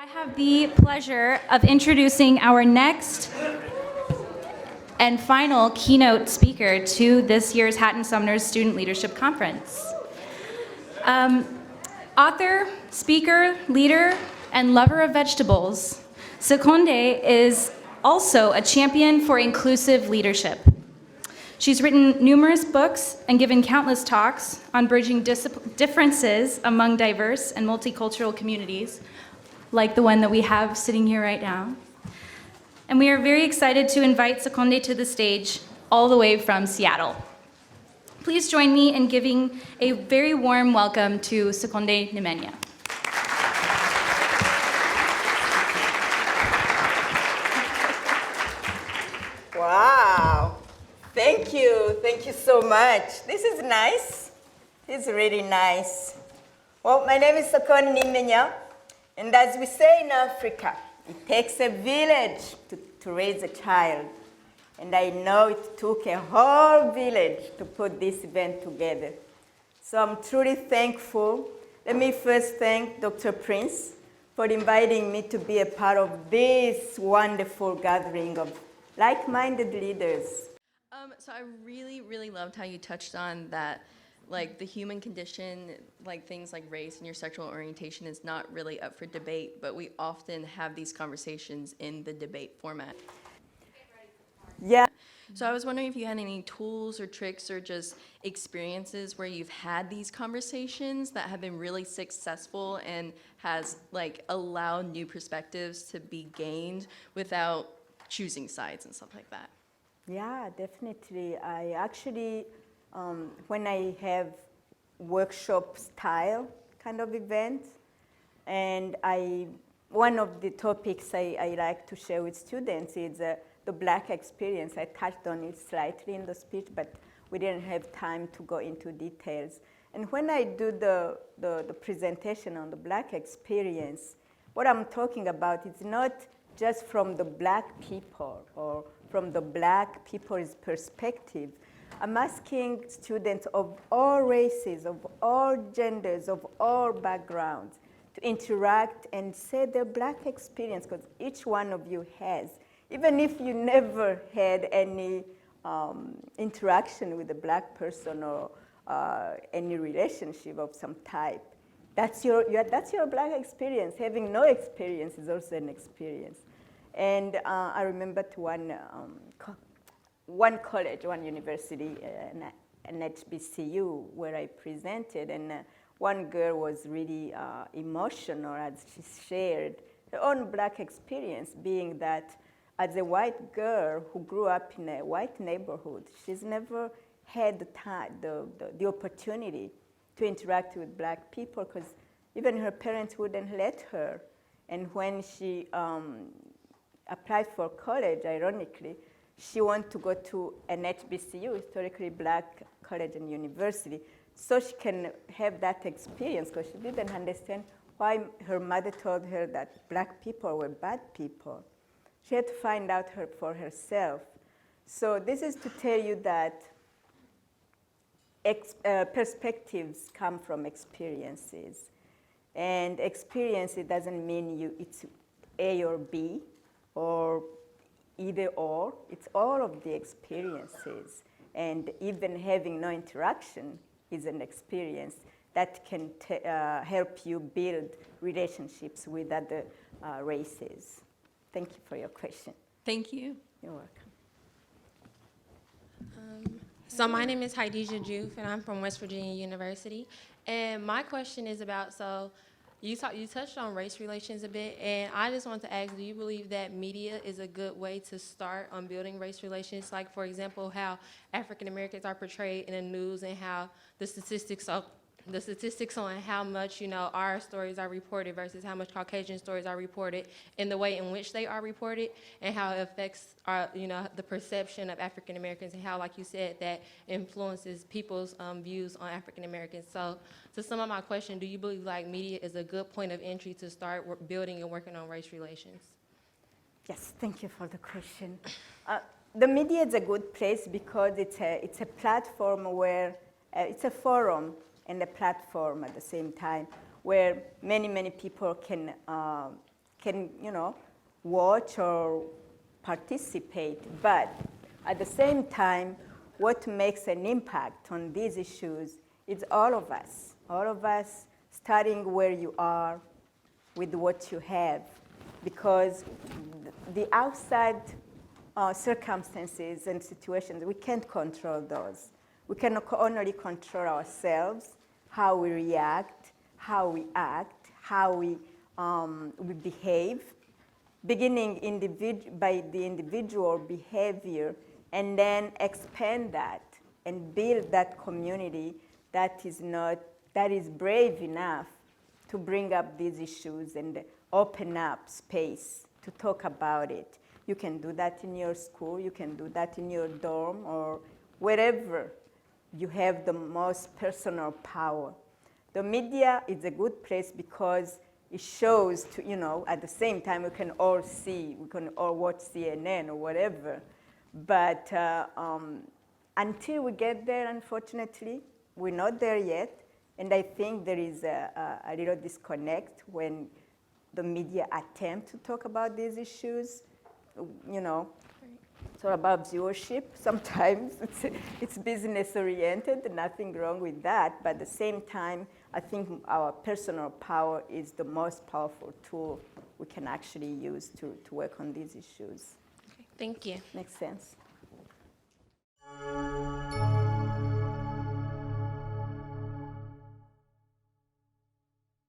I have the pleasure of introducing our next and final keynote speaker to this year's Hatton Sumner's Student Leadership Conference. Author, speaker, leader, and lover of vegetables, Seconde is also a champion for inclusive leadership. She's written numerous books and given countless talks on bridging differences among diverse and multicultural communities, like the one that we have sitting here right now. And we are very excited to invite Seconde to the stage all the way from Seattle. Please join me in giving a very warm welcome to Seconde Nimenya. Wow, thank you so much. This is nice, it's really nice. Well, my name is Seconde Nimenya, and as we say in Africa, it takes a village to raise a child. And I know it took a whole village to put this event together. So I'm truly thankful. Let me first thank Dr. Prince for inviting me to be a part of this wonderful gathering of like-minded leaders. So I really loved how you touched on that, like the human condition, like things like race and your sexual orientation is not really up for debate, but we often have these conversations in the debate format. Yeah. So I was wondering if you had any tools or tricks or just experiences where you've had these conversations that have been really successful and has like allowed new perspectives to be gained without choosing sides and stuff like that. Yeah, definitely. I actually, when I have workshop style kind of events, and one of the topics I like to share with students is the Black experience. I touched on it slightly in the speech, but we didn't have time to go into details. And when I do the presentation on the Black experience, what I'm talking about is not just from the Black people or from the Black people's perspective. I'm asking students of all races, of all genders, of all backgrounds to interact and say their Black experience, because each one of you has. Even if you never had any interaction with a Black person or any relationship of some type, that's your Black experience. Having no experience is also an experience. And I remember to one college, one university, an HBCU, where I presented, and one girl was really emotional as she shared her own Black experience, being that as a white girl who grew up in a white neighborhood, she's never had the opportunity to interact with Black people because even her parents wouldn't let her. And when she applied for college, ironically, she wanted to go to an HBCU, historically Black college and university, so she can have that experience, because she didn't understand why her mother told her that Black people were bad people. She had to find out for herself. So this is to tell you that perspectives come from experiences. And experience, it doesn't mean it's A or B or either or. It's all of the experiences. And even having no interaction is an experience that can help you build relationships with other races. Thank you for your question. Thank you. You're welcome. So my name is Haidija Juf, and I'm from West Virginia University. And my question is about, so you touched on race relations a bit, and I just want to ask, do you believe that media is a good way to start on building race relations? Like, for example, how African Americans are portrayed in the news and how the statistics on how much, our stories are reported versus how much Caucasian stories are reported, and the way in which they are reported, and how it affects our, the perception of African Americans, and how, like you said, that influences people's views on African Americans. So to sum up my question, do you believe like media is a good point of entry to start building and working on race relations? Yes, thank you for the question. The media is a good place because it's a platform where, it's a forum and a platform at the same time, where many people can can, watch or participate. But at the same time, what makes an impact on these issues is all of us starting where you are with what you have, because the outside circumstances and situations, we can't control those. We can only control ourselves, how we react, how we act, how we behave, beginning by the individual behavior, and then expand that and build that community that is brave enough to bring up these issues and open up space to talk about it. You can do that in your school, you can do that in your dorm, or wherever you have the most personal power. The media is a good place because it shows to, at the same time we can all watch CNN or whatever. But until we get there, unfortunately, we're not there yet. And I think there is a little disconnect when the media attempt to talk about these issues. It's all about viewership. Sometimes it's business oriented, nothing wrong with that. But at the same time, I think our personal power is the most powerful tool we can actually use to work on these issues. Okay, thank you. Makes sense.